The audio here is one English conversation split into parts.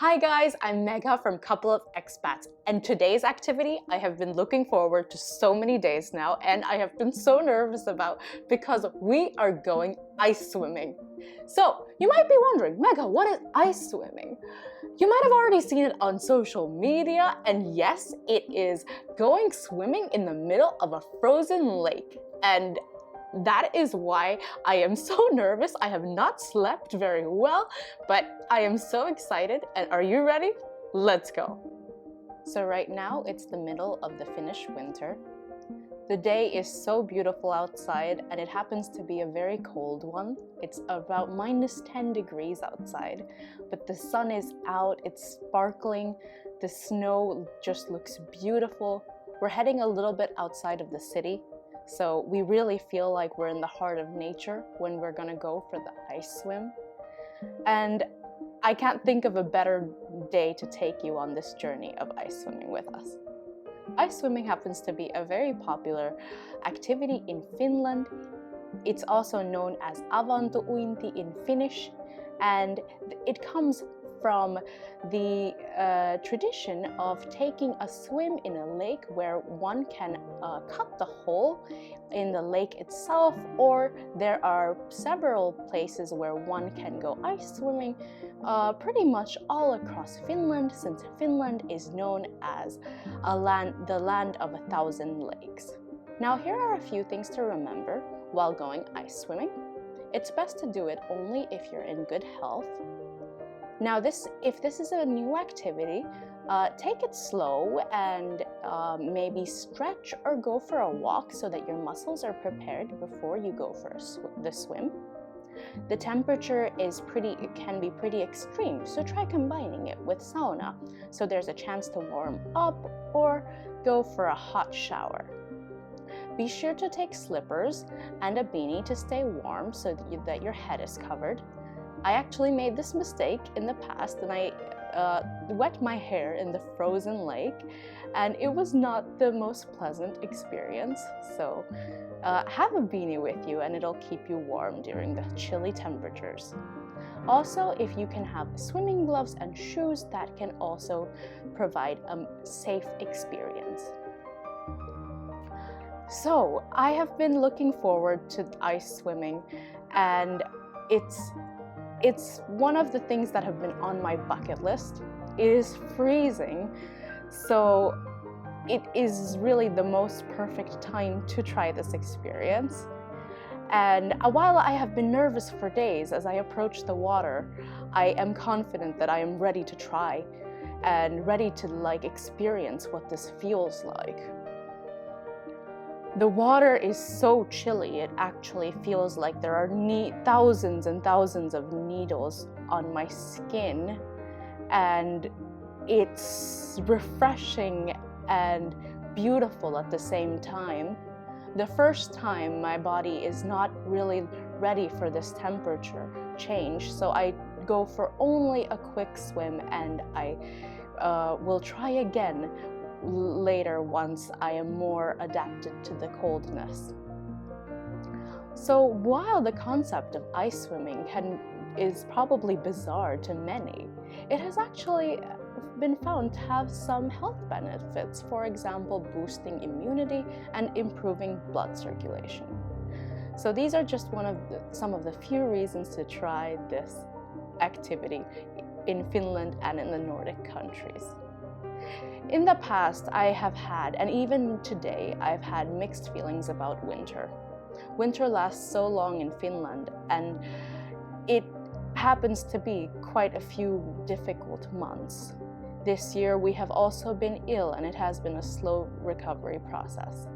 Hi guys, I'm Mega from Couple of Expats, and today's activity I have been looking forward to so many days now, and I have been so nervous about because we are going ice swimming. So you might be wondering, Mega, what is ice swimming? You might have already seen it on social media, and yes, it is going swimming in the middle of a frozen lake. And that is why I am so nervous. I have not slept very well, but I am so excited. And are you ready? Let's go. So right now it's the middle of the Finnish winter. The day is so beautiful outside, and it happens to be a very cold one. It's about -10 degrees outside, but the sun is out, it's sparkling, the snow just looks beautiful. We're heading a little bit outside of the city, so we really feel like we're in the heart of nature when we're gonna go for the ice swim. And I can't think of a better day to take you on this journey of ice swimming with us. Ice swimming happens to be a very popular activity in Finland. It's also known as avantouinti in Finnish, and it comes from the tradition of taking a swim in a lake where one can cut the hole in the lake itself, or there are several places where one can go ice swimming pretty much all across Finland, since Finland is known as the land of 1,000 lakes. Now here are a few things to remember while going ice swimming. It's best to do it only if you're in good health. Now if this is a new activity, take it slow and maybe stretch or go for a walk so that your muscles are prepared before you go for the swim. The temperature can be pretty extreme, so try combining it with sauna, so there's a chance to warm up or go for a hot shower. Be sure to take slippers and a beanie to stay warm so that your head is covered. I actually made this mistake in the past, and I wet my hair in the frozen lake, and it was not the most pleasant experience. So have a beanie with you and it'll keep you warm during the chilly temperatures. Also, if you can have swimming gloves and shoes, that can also provide a safe experience. So I have been looking forward to ice swimming, and it's one of the things that have been on my bucket list. It is freezing, so it is really the most perfect time to try this experience. And while I have been nervous for days as I approach the water, I am confident that I am ready to try and ready to experience what this feels like. The water is so chilly, it actually feels like there are thousands and thousands of needles on my skin, and it's refreshing and beautiful at the same time. The first time, my body is not really ready for this temperature change, so I go for only a quick swim, and I will try again later once I am more adapted to the coldness. So while the concept of ice swimming is probably bizarre to many, it has actually been found to have some health benefits, for example, boosting immunity and improving blood circulation. So these are just some of the few reasons to try this activity in Finland and in the Nordic countries. In the past, I have had, and even today, I've had mixed feelings about winter. Winter lasts so long in Finland, and it happens to be quite a few difficult months. This year, we have also been ill, and it has been a slow recovery process.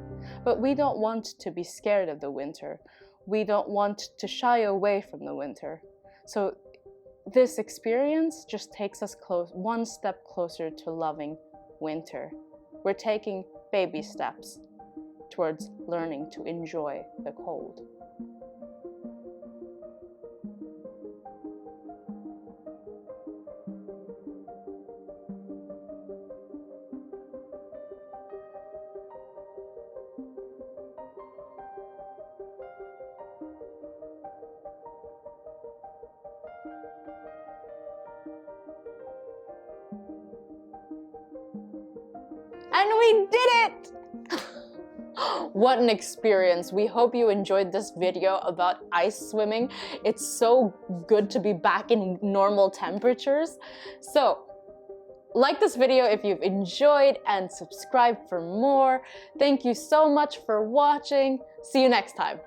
But we don't want to be scared of the winter. We don't want to shy away from the winter. So this experience just takes us one step closer to loving winter. We're taking baby steps towards learning to enjoy the cold. And we did it! What an experience. We hope you enjoyed this video about ice swimming. It's so good to be back in normal temperatures. So, like this video if you've enjoyed and subscribe for more. Thank you so much for watching. See you next time.